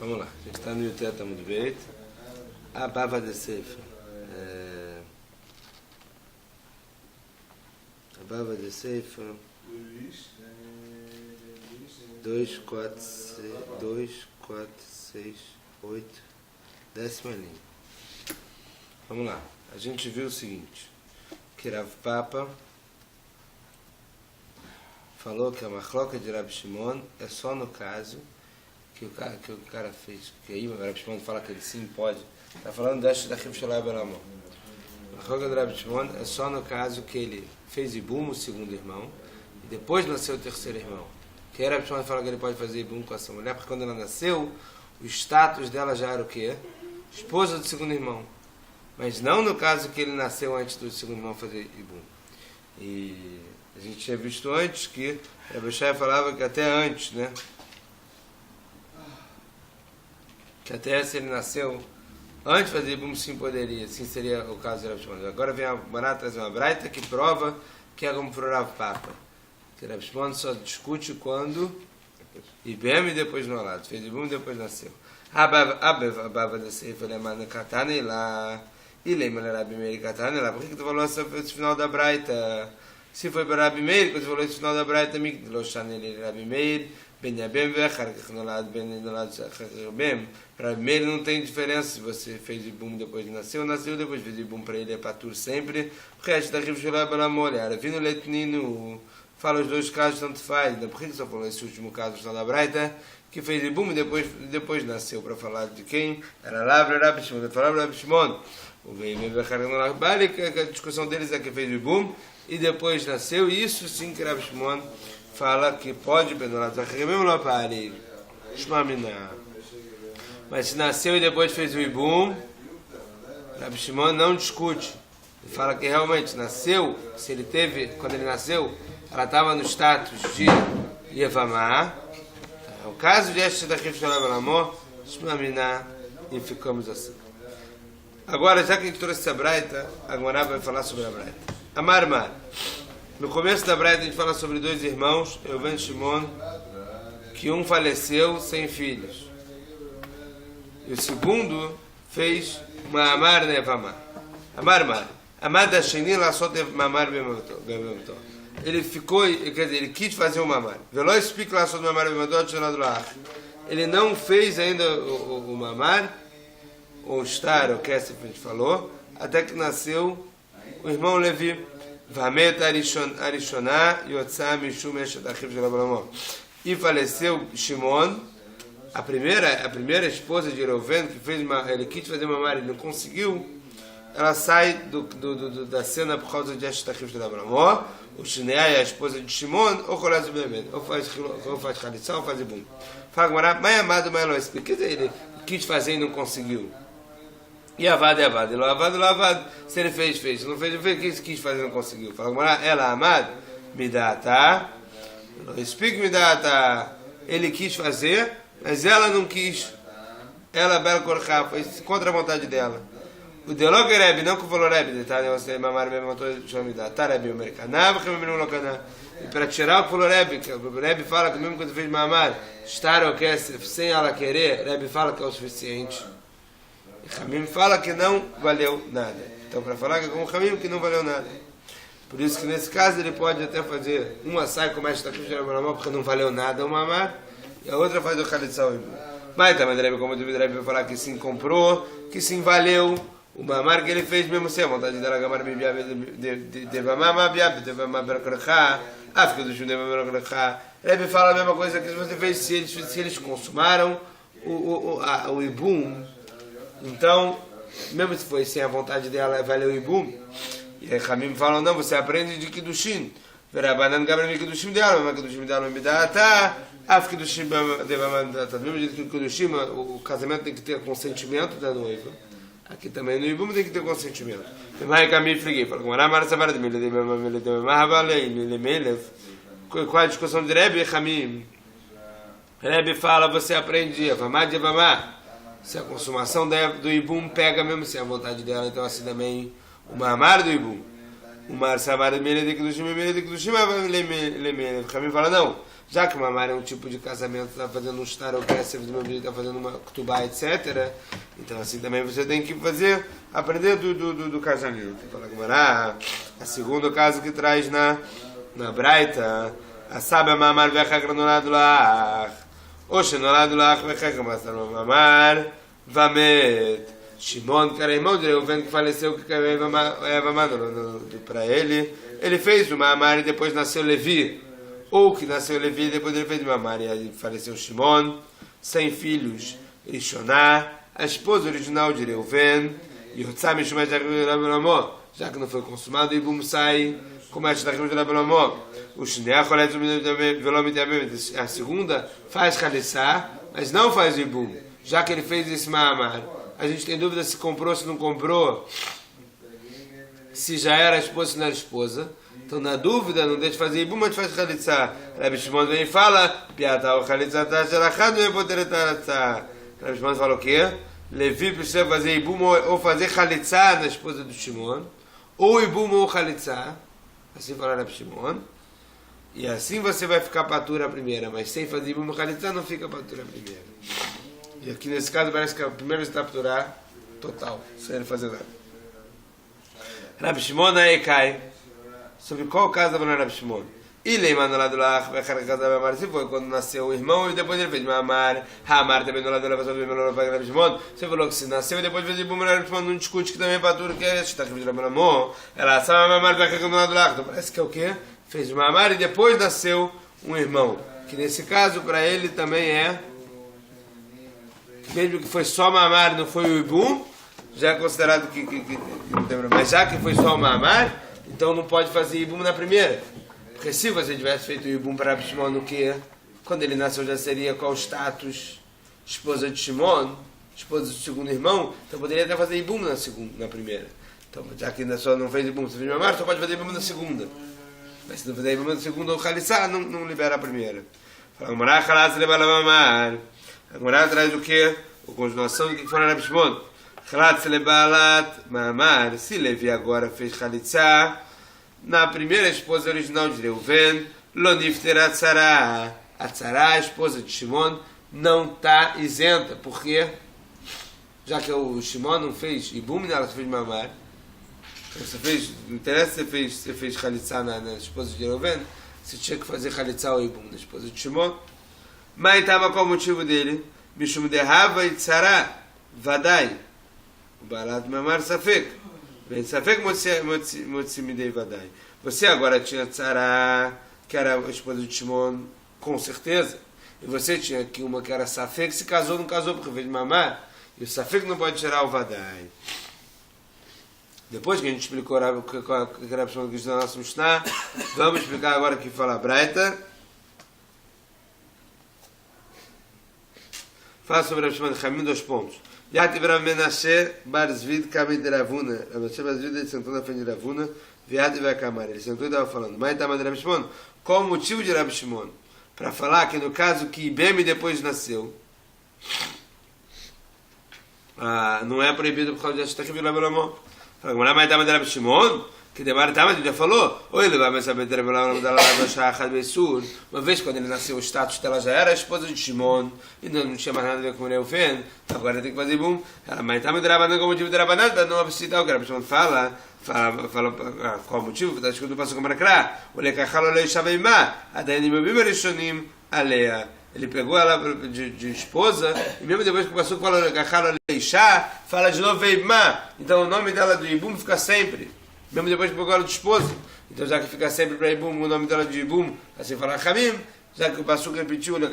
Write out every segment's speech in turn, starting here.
Vamos lá, a gente está no Yutet Amud Beit, a Bava de Sefer. A Bava de Sefer 2, 4, 6, 8, 10ª linha. Vamos lá, a gente viu o seguinte, que Rav Papa falou que a machloca de Rabi Shimon é só no caso que o cara fez, que aí o Rabi Shimon fala que ele sim pode, está falando da Chiv Shalai Belamon. A machloca de Rabi Shimon é só no caso que ele fez Ibum, o segundo irmão, e depois nasceu o terceiro irmão. Que Rabi Shimon fala que ele pode fazer Ibum com essa mulher, porque quando ela nasceu, o status dela já era o quê? Esposa do segundo irmão. Mas não no caso que ele nasceu antes do segundo irmão fazer Ibum. E a gente tinha visto antes que Rabi Shai falava que até antes, né? Que até se ele nasceu antes de fazer Ibum, sim poderia, sim seria o caso de Rabi Shimon. Agora vem a Bará trazer uma braita que prova que é como pro Rav Papa. Que Rabi Shimon só discute quando Ibem e depois no lado. Fez Ibum e depois nasceu. A Bava da Seifa Lemana Katana e lá. E lembra Rabi Meir Katana e lá. Por que tu falou esse final da braita? Se foi para Rabi Meir, quando você falou esse final da braita, Rabi Meir, Ben Yabem Vechar, que no lado Ben no lado Bem. Para Rabi Meir não tem diferença se você fez Ibum depois de nasceu, nasceu depois fez Ibum para ele é patur sempre. O resto da Chiv Shalai Belamon, Vino Letnino, fala os dois casos, tanto faz. Por que só falou esse último caso, o final da braita? Que fez Ibum e depois nasceu, para falar de quem? Era Rabi Shimon, falava Rabi Shimon. O Ben Vechar no lado Bali, que a discussão deles é que fez Ibum e depois nasceu, e isso sim que Rabi Shimon fala que pode benolar, mas se nasceu e depois fez o Ibum, Rabi Shimon não discute. Ele fala que realmente nasceu, se ele teve, quando ele nasceu, ela estava no status de Yevamah. É o caso de Estes da Chiv Shalai Belamon, Shmamina, e ficamos assim. Agora, já que a gente trouxe essa braita, a Gemara vai falar sobre a braita. Amar Mar. No começo da braita a gente fala sobre dois irmãos, Reuven e Shimon, que um faleceu sem filhos. E o segundo fez uma Amar Nevamar. Amar Mar. Amar da Sheni lá só teve Mamar Bemotó. Ele ficou, quer dizer, ele quis fazer uma Mamar. Veló explica lá sobre Mamar Bemotó, ele não fez ainda o Mamar, ou Star, o que a gente falou, até que nasceu o irmão Levi. Vamet Arishoná Yotzá Mishum Eshet Achiv Shalai Belamon. E faleceu Shimon, a primeira esposa de Reuven, que ele quis fazer mamar, ele não conseguiu. Ela sai da cena por causa de Eshet Achiv Shalai Belamon. O Shineai, a esposa de Shimon, ou Kolaz Bemet, ou faz Khalitsa, ou faz Ibum. Fala Gemara, mas amado, mas não explica. Ele quis fazer e não conseguiu. E avado é avado. Ele avado. Se ele fez. Se não fez, ele quis fazer, não conseguiu. Fala, ela amado, me dá, tá? Não explica, me dá, tá? Ele quis fazer, mas ela não quis. Ela, Bela Korchá, foi contra a vontade dela. O Delog Rebbe, não que falou Rebbe, tá? Você mamar mesmo, me dá, tá? Rebbe, o Merikaná, porque o menino Lokaná. E para tirar o que falou Rebbe, que o Rebbe fala que mesmo quando fez mamar, estar ou Kessef, sem ela querer, Rebbe fala que é o suficiente. Hamim fala que não valeu nada. Então, para falar que é como Hamim que não valeu nada. Por isso que nesse caso ele pode até fazer uma sai com mais Chiv Shalai Belamon porque não valeu nada o mamar, e a outra faz o Khalitsa o Ibum. Mas também Rebbe, como o Rebbe vai falar que sim comprou, que sim valeu o mamar que ele fez mesmo sem a vontade dela gamar de mamar berkrachá, fica do Shudem berkrachá. Rebbe fala a mesma coisa que você fez se eles consumaram o Ibum. Então, mesmo se foi sem a vontade dela, valeu o Ibum. E aí Hamim falam, não, você aprende de Kiddushin. Verabanan Gabriel Kiddushin dela, mas Kiddushin dela me dá, tá? Kiddushin deva mesmo jeito que Kiddushin, o casamento tem que ter consentimento da noiva. Aqui também no Ibum tem que ter consentimento. Mas Hamim friguei, fala, como Ramar Savar de qual a discussão de Rebbe e Hamim? Rebbe fala, você aprende, Avamad e Avamá. Se a consumação do Ibum pega mesmo sem a vontade dela, então assim também o mamar do Ibum. O Mar Samar de Kedushim, Ramim fala, não, já que o Mamar é um tipo de casamento, está fazendo um shtar ou quer ser do meu está fazendo uma ktubá, etc. Então assim também você tem que fazer, aprender do casamento. Fala Gumará, a segundo caso que traz na Braita, a sábia Mamar vechagra nolado lach, oxe nolado lach vechagra, mas no Mamar, vamet. Shimon, que era irmão de Reuven, que faleceu, que Eva mandou para ele. Ele fez o Mamar e depois nasceu Levi. Ou que nasceu Levi e depois ele fez o Mamar e aí faleceu Shimon, sem filhos. Rishoná, a esposa original de Reuven, e Yotzá Mishumé Jacob, já que não foi consumado, Ibum sai, como é que está o Shneach, a segunda faz Khalitzá, mas não faz Ibum, já que ele fez esse Mamar. A gente tem dúvida se comprou, se não comprou, se já era esposa, se não era esposa. Então, na dúvida, não deixa de fazer ibum, mas faz Khalitzá. Rabbi Shimon vem e fala, Piatá o Khalitzá tá xerachad, não é poder estar. Rabbi Shimon fala o quê? Levi precisa fazer ibum ou fazer Khalitzá na esposa do Shimon, ou ibum ou Khalitzá. Assim fala Rabbi Shimon. E assim você vai ficar patura a primeira, mas sem fazer ibum ou Khalitzá não fica patura a primeira. E aqui nesse caso parece que a primeira está patura total, sem ele fazer nada. Rabbi Shimon aí cai. Sobre qual caso da Rabbi Shimon? Ele mandou lá do lado, se foi quando nasceu o irmão e depois ele fez Mamar. Hamar também do lado do lado para Rabbi Shimon. Você falou que se nasceu e depois fez Ibum, Rabbi Shimon não discute que também é patura, que é está aqui de Rabbi Shimon. Ela sabe Mamar vai do lado do lado. Então parece que é o quê? Fez Mamar e depois nasceu um irmão. Que nesse caso para ele também é, mesmo que foi só Mamar, não foi o Ibum, já é considerado que não tem problema. Mas já que foi só o Mamar, então não pode fazer Ibum na primeira. Porque se você tivesse feito o Ibum para Rabbi Shimon, no que? Quando ele nasceu já seria qual o status? Esposa de Shimon, esposa do segundo irmão, então poderia até fazer Ibum na primeira. Então, já que só não fez Ibum, você fez Mamar, só pode fazer Ibum na segunda. Mas se não fizer Ibum na segunda ou Khalitzá, não libera a primeira. Fala, Morá, Khalatz, lebala Mamar. A Morá traz o quê? A continuação do que fala Rabbi Shimon. Khalatz, lebalat Mamar. Se Levi agora fez Khalitzá na primeira esposa original de Reuven, Lonifter Atzara. A esposa de Shimon, não está isenta. Por quê? Já que o Shimon não fez Ibum, ela fez Mamar. Então, não interessa se você fez Khalitzá na esposa de Reuven, você tinha que fazer Khalitzá ou Ibum na esposa de Shimon. Mas estava qual o motivo dele? Mishum de Hava e Tzara, Vadai. O Balat Mamar Safek. Vem Safek Motsimidei Vadai. Você agora tinha Tzara, que era a esposa de Shimon, com certeza. E você tinha aqui uma que era Safek, se casou, não casou porque fez Mamar. E o Safek não pode tirar o Vadai. Depois que a gente explicou o que era a pessoa que está na nossa Mishnah, vamos explicar agora o que fala a Braita. Fala sobre a Shimon de Chamim, 2 pontos. Yativ Rav Menashe Bar Zvid Kamen de Ravuna. Rav Menashe Bar Zvid, ele sentou na frente de Ravuna. Viativ Akamar. Ele sentou e estava falando. Mas estava de Rav Shimon. Qual o motivo de Rav Shimon? Para falar que no caso que Ibem depois nasceu, não é proibido por causa de Ashtak Vila Belamó. Fala, mas estava de Rav Shimon? Que demora também, já falou. Ou ele vai saber uma vez quando ele nasceu, o status dela já era a esposa de Shimon e não tinha mais nada a ver com Reuven. Agora tem que fazer bum. Mas também Rabanan como motivo de Rabanan para não citar o que a pessoa fala qual o motivo? Está escrito no passo como Rakra. O lekachal olei shaveimá. Até ele me viu rishonim alea. Ele pegou ela de esposa e mesmo depois que o pastor fala lekachal olei shá, fala de novo veimá. Então o nome dela do Ibum fica sempre. Mesmo depois que pegou ela de esposa. Então já que fica sempre para Ibum, o nome dela de Ibum, assim fala Chamim, já que o Pasuk repetiu, ele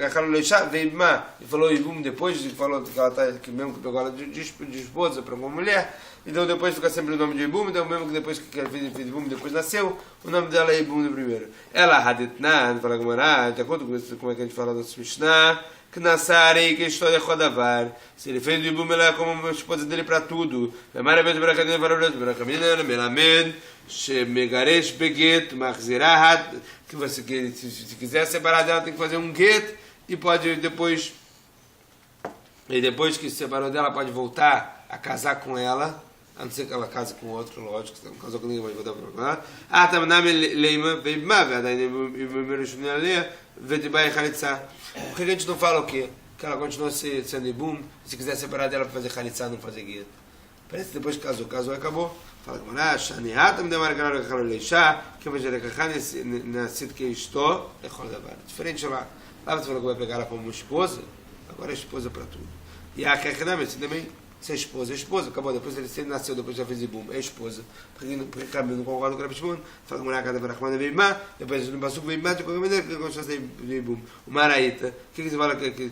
falou Ibum depois, que falou que ela tá, que mesmo que pegou ela de esposa para uma mulher, então depois fica sempre o nome de Ibum, então mesmo que depois que ela fez Ibum, depois nasceu, o nome dela é Ibum no primeiro. Ela Hadetnan, fala Gomorá, de acordo com como é que a gente fala da Mishnah, que Nassarei, que história Rodavar. Se ele fez o Ibum, ela é como uma esposa dele para tudo. Maravilhoso, Baracadinha, Barulhoso, Baracamina, Melamed, Shemegaresh, Beget, Marzirahat, que você se quiser separar dela, tem que fazer um get e pode depois. E depois que se separou dela, pode voltar a casar com ela. a não ser que ela case com outro, lógico, se não casou com ninguém, vai voltar para lá. Ah, também leima, veio má, daí por que a gente não fala o quê? Que ela continua sendo ibum, se quiser separar dela para fazer khalitsa, não fazer guia. Parece que depois que casou, acabou. Fala com ela, Shaniata me demarcaram que ela leishá, que vai gerar que nascido que estou, é rodavar. Diferente lá. Lá você falou que vai pegar ela como esposa, agora é esposa para tudo. E a Kekhanam, assim também, se é esposa, acabou. Depois se ele nasceu, depois já fez ibum, é esposa. Porque Caminho não concorda com o Rabi Shimon, fala com ela, cada Barachman veio má, depois não passou com má, de qualquer maneira, que continua sendo ibum. O Maraíta, o que você fala que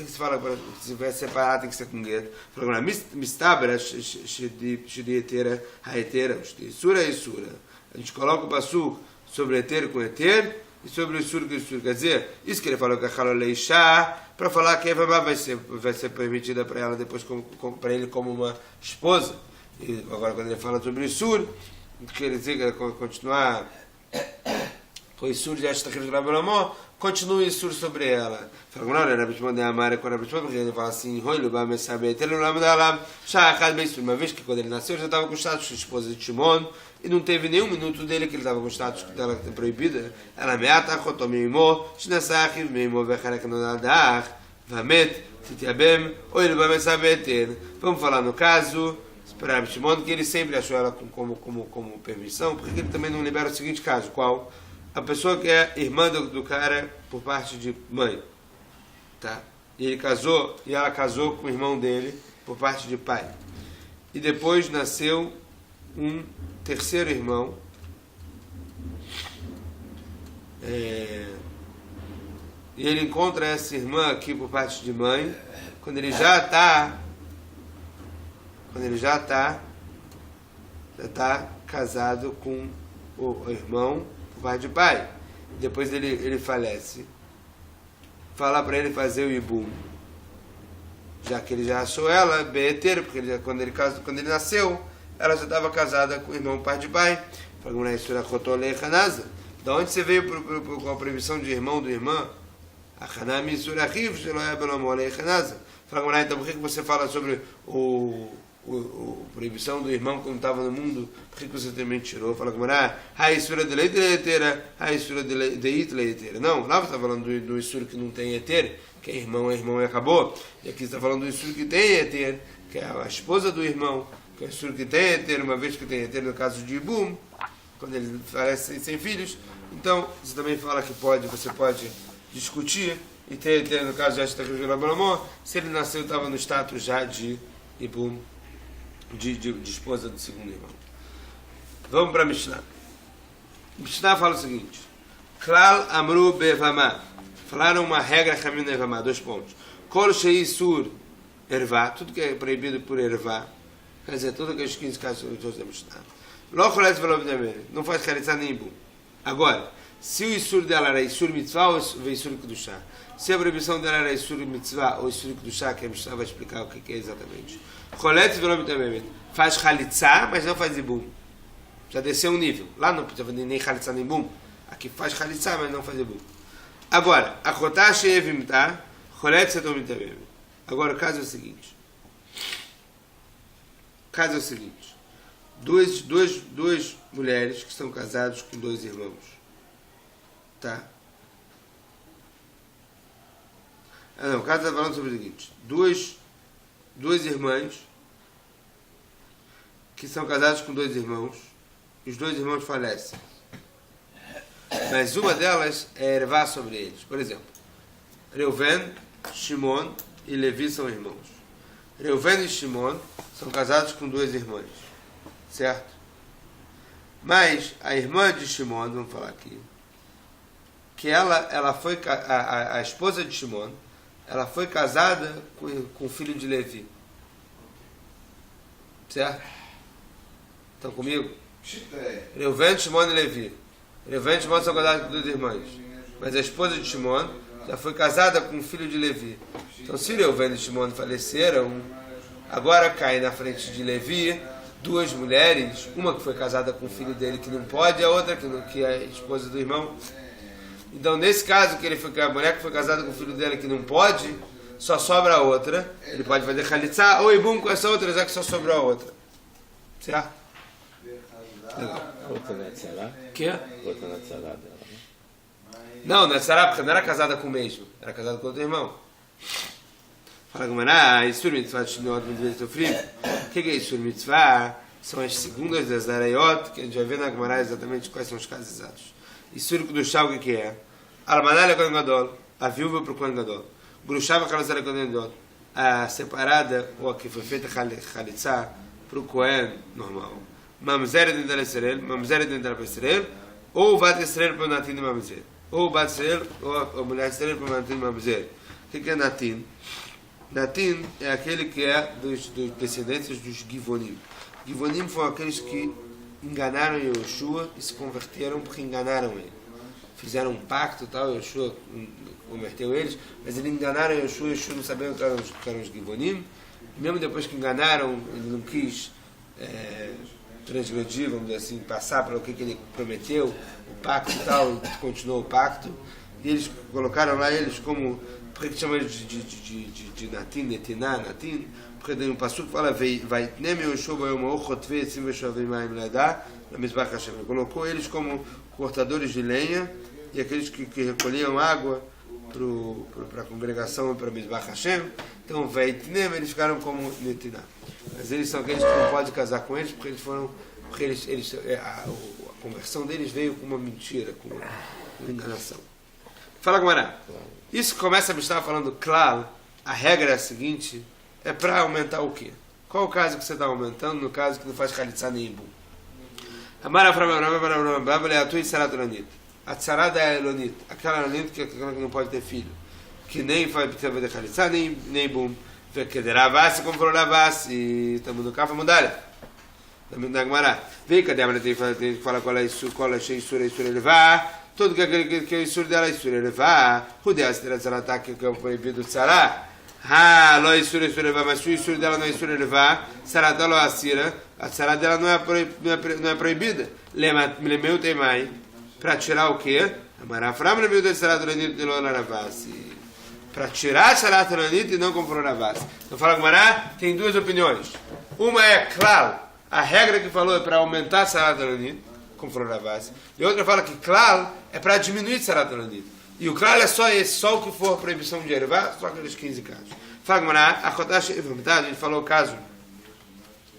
se fala para se vai separar, tem que ser com gueto? Fala com ela, mistabra, shidieteira, haetera, sura e sura. A gente coloca o pasuk sobre eter com eter, e sobre o sur com sur. Quer dizer, isso que ele falou que a Haloleishá, para falar que a Eva vai ser permitida para ela depois para ele como uma esposa. E agora quando ele fala sobre o sur, quer dizer que ele continuar com o sur de Ashtakir Rabanamó, continua o sur sobre ela. Fala, não, era Bishmon de Amara com a Bishmon, porque ele fala assim, Roilo, Bame saber, ele não dá uma vez que quando ele nasceu já estava com o status de esposa de Shimon, e não teve nenhum minuto dele que ele estava com o status dela proibida. Ela meata, chotou meimo, shnesachiv, meimo, vecharek no nadar, vamet, titiabem, ou ele vai saber. Vamos falar no caso, para Shimon, que ele sempre achou ela como permissão, porque ele também não libera o seguinte caso, qual? A pessoa que é irmã do cara por parte de mãe, tá? E ela casou com o irmão dele por parte de pai. E depois nasceu um terceiro irmão, e ele encontra essa irmã aqui por parte de mãe, quando ele já está casado com o irmão por parte de pai. Depois ele falece. Fala para ele fazer o ibum, já que ele já achou ela beeteiro, porque quando ele nasceu, ela já estava casada com o irmão pai de pai. Da onde você veio com a proibição de irmão do irmã? Então por que você fala sobre a proibição do irmão que não estava no mundo? Por que você também tirou? Fala como era não, lá você está falando do Isur que não tem eter, que é irmão e acabou. E aqui você está falando do Isur que tem eter, que é a esposa do irmão, que é o Isur que tem eter, uma vez que tem eter no caso de Ibum, quando ele falece sem filhos. Então você também fala que você pode discutir e ter eter no caso de Ashtakir Rabanamó, se ele nasceu e estava no status já de Ibum, de esposa do segundo irmão. Vamos para a Mishnah. Mishnah fala o seguinte: Klal Amru Bevamá. Falaram uma regra caminho Evamá, 2 pontos. Kol Shei Sur Ervá, tudo que é proibido por Ervá, quer dizer, tudo aqueles 15 casos da Mishnah. Locholet Velovdamere, não faz careçar nem Ibum. Agora, se o Isur dela era Isur Mitzvah ou Isur Kedushá, se a proibição dela era Isur Mitzvah ou Isur Kedushá, que a Mishnah vai explicar o que é exatamente. Cholet Velovdamere, faz Khalitsa, mas não faz Ibum. Já desceu um nível. Lá não precisa nem Khalitsa nem Ibum. Aqui faz Khalitsa, mas não faz Ibum. Agora, a Chotá Sheevimta, Cholet Velovdamere. Agora o caso é o seguinte. Duas mulheres que estão casadas com 2 irmãos. Tá? Não, o caso está falando sobre o seguinte. Duas irmãs que são casadas com 2 irmãos. E os 2 irmãos falecem. Mas uma delas é ervar sobre eles. Por exemplo, Reuven, Shimon e Levi são irmãos. Reuven e Shimon são casados com 2 irmãs. Certo? Mas a irmã de Shimon, vamos falar aqui, que ela foi a esposa de Shimon, ela foi casada com o filho de Levi. Certo? Estão comigo? Reuven, Shimon e Levi. Reuven e Shimon são casados com 2 irmãs. Mas a esposa de Shimon já foi casada com o filho de Levi. Então se Reuven e Shimon faleceram, agora cai na frente de Levi 2 mulheres, uma que foi casada com o filho dele que não pode, e a outra que é a esposa do irmão. Então, nesse caso, a mulher que foi casada com o filho dele que não pode, só sobra a outra. Ele pode fazer Khalitsa ou Ibum com essa outra, já que só sobrou a outra. Certo? Legal. Que? Não, não é tzara, porque não era casada com o mesmo. Era casada com outro irmão. Fala Gumará, Isur Mitzvah Shniyot Mitzvah Sofrim. O que é Isur Mitzvah? São as segundas das Arayot, que a gente vai ver na Gumará exatamente quais são os casos exatos. Isur Kudushá, o que é? Almaná le Kohen Gadol, a viúva para o Kohen Gadol. Grushá v'chalazá le Kohen Gadol, a separada, ou a que foi feita Chalitzá, para o Kohen normal. Mamzer dentro da Israel, Mamzer dentro da Israel, ou Vat Israel para o Natin de Mamzer. Ou Bat Israel, ou a mulher Israel para o Natin de Mamzer. O que é Natin? Natin é aquele que é dos descendentes dos Givonim. Givonim foram aqueles que enganaram Yoshua e se converteram porque enganaram ele. Fizeram um pacto e tal, Yoshua converteu eles, mas eles enganaram Yoshua e Yoshua não sabia o que eram os Givonim. E mesmo depois que enganaram, ele não quis transgredir, vamos dizer assim, passar para o que ele prometeu, o pacto e tal, e continuou o pacto. E eles colocaram lá eles como... Por que chama eles de Natin, Netiná, Natin? Porque tem um passuco que fala, vai colocou eles como cortadores de lenha e aqueles que recolhiam água para a congregação, para o Mizbach Hashem. Então, eles ficaram como Netiná. Mas eles são aqueles que não pode casar com eles, porque eles foram... Porque a conversão deles veio com uma mentira, com uma enganação. Fala, Gumará. Isso começa a estar falando claro. A regra é a seguinte: é para aumentar o quê? Qual o caso que você está aumentando? No caso que não faz Khalitsa nem Ibum. A tzarada é a Elonit, aquela Elonit que não pode ter filho, que nem faz Khalitsa nem Ibum. Ve'kederavasi, como falou Ravasi, estamos no Kafa Mudalef. Na Gemara. Vem, cadê a mulher que fala qual é isso, Isur levar? Tudo que é o Isur dela é Isur levar. Rudei a Sera Tzarata, que é o proibido Tzará. Lo Isur levar, mas se o Isur dela não é Isur levar, Tzarata lo Asira, a Tzará dela não é proibida. Lemeu tem mais. Para tirar o quê? Amarafram lemeu de Tzarata de lo Ravasi. Para tirar a Tzarata e não como falou Ravasi. Então fala Gemara, tem duas opiniões. Uma é, claro, a regra que falou é para aumentar a Tzarata como falou Ravasi. E outra fala que, claro, é para diminuir a Tzarata e o claro é só esse, só o que for a proibição de Erevá, só aqueles 15 casos. Fala Gemara, a gente falou o caso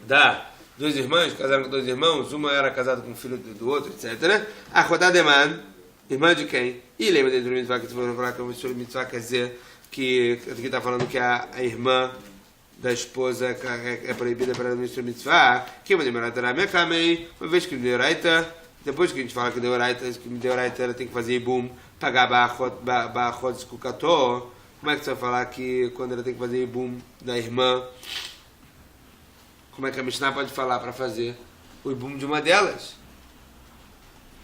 da duas irmãs, casaram com dois irmãos, uma era casada com o filho do outro, etc. A Rodademan, irmã de quem? E lembra dentro do mitzvah que você vai falar que o mitzvah quer dizer que aqui está falando que a irmã da esposa é proibida para o mitzvah. Que uma vez que Deoraita, depois que a gente fala que Deoraita ela tem que fazer ibum, pagar bachot escucator, como é que você vai falar que quando ela tem que fazer ibum da irmã, como é que a Mishnah pode falar para fazer o ibum de uma delas?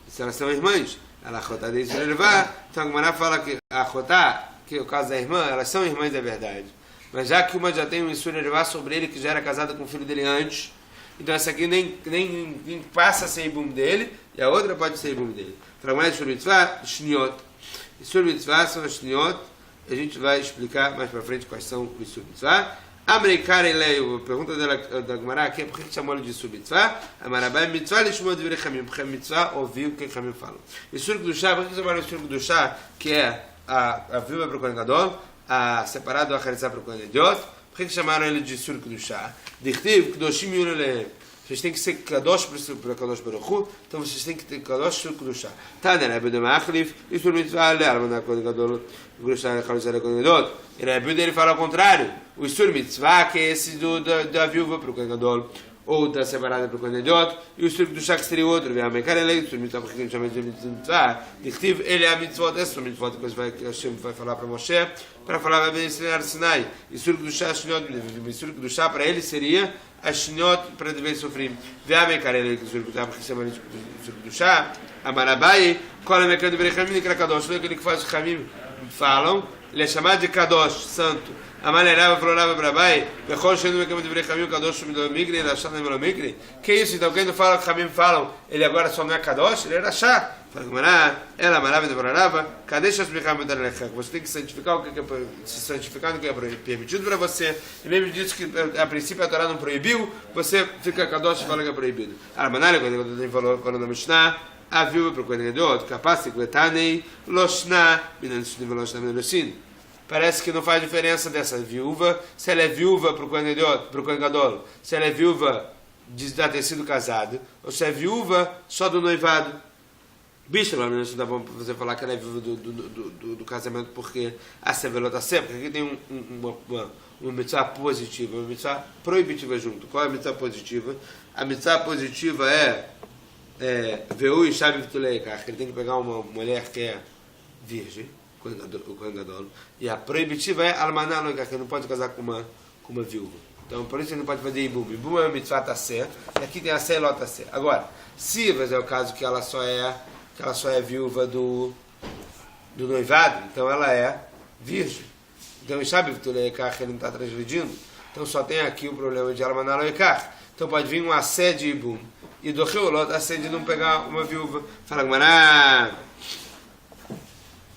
Se elas são irmãs, ela achotá de Israel levar, então a Gemara fala que a achotá, que é o caso da irmã, elas são irmãs, é verdade. Mas já que uma já tem um Isur levar sobre ele, que já era casada com o filho dele antes, então essa aqui nem passa a ser ibum dele, e a outra pode ser ibum dele. Para mais Isur mitzvah, Shniot. Isur mitzvah são as Shniot, a gente vai explicar mais para frente quais são os Isur mitzvah. Americar eleio, a pergunta da Gemara aqui é por que chamou ele de Isur mitzvah? Amarabai mitzvah lishmot divrei chamim, porque mitzvah ouvir o que chamim fala. Isur kedushá, por que chamaram Isur kedushá, que é a viúva para o Kohen Gadol, a separado a Khalitsa para o Kohen Idiot? Por que chamaram ele de Isur kedushá? Dichtiv, kedoshim yun elehem. Vocês têm que ser kadosh para Kadosh Baruch Hu, então vocês têm que ter kadosh Isur kedushá. Tana Rebbe de Machlif, Isur mitzvah le'arman na Kohen Gadol, kedushá Khalitsa para Kohen Idiot. E Rebbe dele fala ao contrário. O Isur mitzvah, que é esse da viúva para o Kohen Gadol, ou da separada para o Kohen Idiot, e o Isur kedushá que seria outro. Vem a Mekar ele, Isur mitzvah, porque ele chama de mitzvah. Dichtiv, ele é a mitzvot, essa é a mitzvot que Hashem vai falar para Moshe, para falar vai ensinar Sinai. Isur kedushá, Shniot, Isur kedushá para ele seria a Shniot para dever sofrer. Vem a Mekar ele, Isur kedushá, porque chama de Isur kedushá. Amarabai, qual é a Mekar dever chamim, que era Kadosh, foi aquele que faz chamim, falam, ele é chamado de Kadosh, santo. Amalerava, florava, brabai, bechol shenu mekam divrei chamim, Kadosh milomigre, rachá milomigre. Que isso? Então quem não fala que chamim falam, ele agora só não é Kadosh, ele é rachá. Fala Gemara, ela maravilha de Borarava, cadê você explicar meu Darelecha? Você tem que santificar o que é se santificar no que é permitido para você. E mesmo disso que a princípio a Torá não proibiu, você fica kadosh e fala que é proibido. Armanale, quando ele falou na Mishnah, a viúva para o Kohen Gadol, capaz de kletanei, loshna, minansudim veloshna minanussin. Parece que não faz diferença dessa viúva, se ela é viúva para o Kohen Gadol, se ela é viúva de já ter sido casado, ou se é viúva só do noivado. Bicho, não dá bom para você falar que ela é viúva do casamento porque a sevelota está sempre. Aqui tem uma mitzvah positiva, uma mitzvah proibitiva junto. Qual é a mitzvah positiva? A mitzvah positiva é Veu e Shabi Vituleikach, ele tem que pegar uma mulher que é virgem, o Kohen Gadol, e a proibitiva é Almaná Loikach, que ele não pode casar com uma viúva. Então, por isso ele não pode fazer Ibum. Ibum é uma mitzvah tassé, e aqui tem a Selot tassé. Agora, se é o caso que ela só é viúva do noivado, então ela é virgem. Então, o Shabi Vituleikach, ele não está transgredindo. Então, só tem aqui o problema de Almaná Loikach. Então, pode vir um assé de Ibum. E do Reolot, assé de não pegar uma viúva. Fala, Gmará.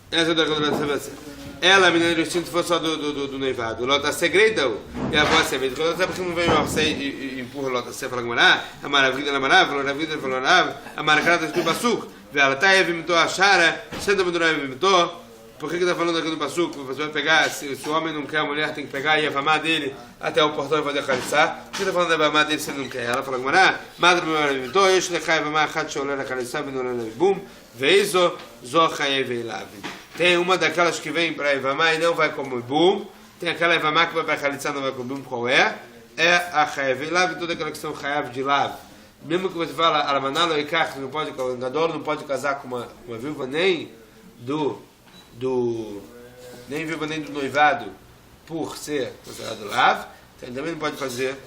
Essa é a coisa da ela, a menina do instinto, foi só do noivado. O Lot assé greidão. E a voz é mesmo. Quando você não vem o assé e empurra o Lot assé, fala, Gmará. A maravilha, a maracata do Passuco. Ela está aí, vimitou a chara, senta muito não vimitou. Por que está falando aqui no Passuco? Você vai pegar, se o homem não quer, a mulher tem que pegar e avamar dele até o portão e fazer khalitsa. Por que está falando da avamar dele se ele não quer? Ela fala, Gmará, madre meu vimitou, eu estou lechai avamar, hat sholer a khalitsa, benolena bum, veizo, zochaye veilavin. Tem uma daquelas que vem para avamar e não vai como bum. Tem aquela avamar que vai para khalitsa e não vai como bum. Qual é? É a chaye veilavin, toda aquela que são chayav de lav. Mesmo que você fala, Almaná Loikach, não pode, o Gadol não pode casar com uma viúva nem nem viúva nem do noivado por ser considerado lav, então também não pode fazer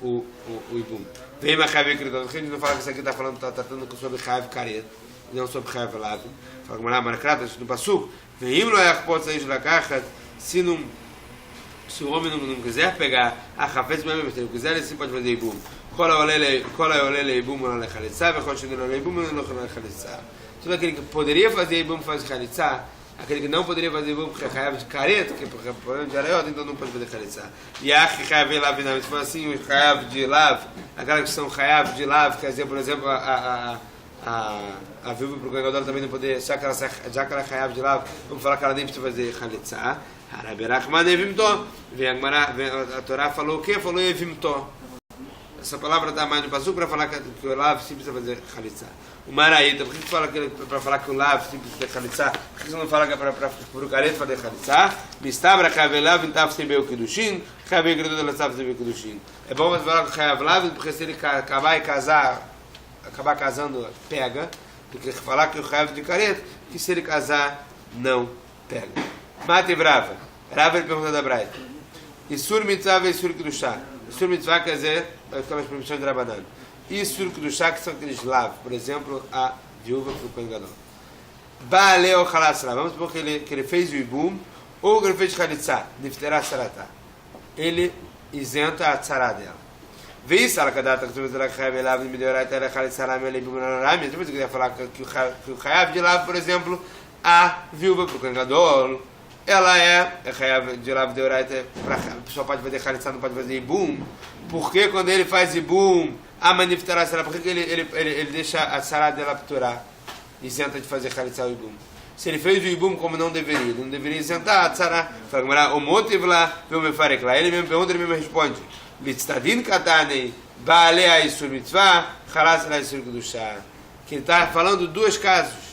o Ibum. Vem uma Chayav Kredot, a gente não fala que isso aqui está falando, está tratando sobre Chayav Karet, não sobre Chayav Lav. Fala como Maracrata, no Passuco, vem Imlo Erpot Saiz Lakachat, se o homem não quiser pegar a Chafetz mesmo, se ele quiser, ele sim pode fazer Ibum. Tudo aquele que poderia fazer Ibum faz Khalitsa, aquele que não poderia fazer Ibum porque é Chayav de Karet, que é problema de Arayot, então não pode fazer Khalitsa. E a Chayav de Lav, se for assim, o Chayav de Lav, aquela que são Chayav de Lav, quer dizer, por exemplo, a viúva para o Kohen Gadol também não poder, já que ela é Chayav de Lav, vamos falar que ela nem precisa fazer Khalitsa. A Torá falou o quê? Falou Evimto. Essa palavra dá mais no Passuco para falar que o Lav sim precisa fazer Khalitsa. O Maraíta, por que você fala para falar que o Lav sim precisa fazer Khalitsa? Por que você não fala que é para o Karet fazer Khalitsa? Mistabra Chayav Lav Intav Sebeu Kedushin, Chayav Kredot Elasav Sebeu Kedushin. É bom você falar com o Chayav Lav, porque se ele acabar casando, pega. Porque falar que o Chayav de Karet, que se ele casar, não pega. Mate Brava. Rava ele pergunta da Braita. Isur Mitzvah e Isur Kedushá. Isur Mitzvah quer dizer aquelas permissões de Rabanan. Isur Kedushá que são aqueles lav. Por exemplo, a viúva do Kohen Gadol. Baaleo Chalasra. Vamos supor que ele fez o Ibum ou que ele fez Khalitsa. Nifterá Saratá. Ele isenta a tzará dela. Vê se ela cadata que você vai Chayav Lav e Mideorat ela Khalitsa Ram ele Ibum Ram. Depois eu queria falar que o Chayav de Lav, por exemplo, a viúva do Kohen Gadol, ela é Chayav de Lav de Oraita, a pessoa pode fazer Khalitsa, não pode fazer Ibum. Porque quando ele faz Ibum, a manifestará será, por que ele deixa a Sará dela pturar? Isenta de fazer Khalitsa ou Ibum. Se ele fez o Ibum como não deveria isentar a Sará. O motivo lá, ele mesmo pergunta, ele mesmo responde. Litztadin katanei, baalea isur mitzvah, chalas la isur kedushá. Que ele está falando dois casos.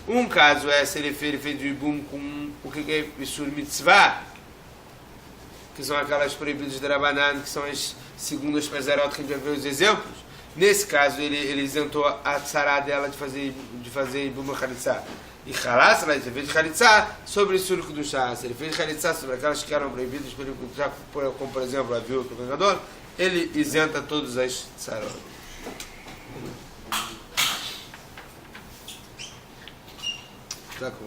Um caso é se ele fez o Ibum com o que é Isur Mitzvah, que são aquelas proibidas de Rabanan, que são as segundas Pezerot, que a gente vai ver os exemplos. Nesse caso, ele isentou a tzará dela de fazer Ibum Khalitsa. E Khalas, ele fez Khalitsa sobre Isur Kedushá. Se ele fez Khalitsa sobre aquelas que eram proibidas, como por exemplo a viúva do Kohen Gadol, ele isenta todas as tzarot. Tá com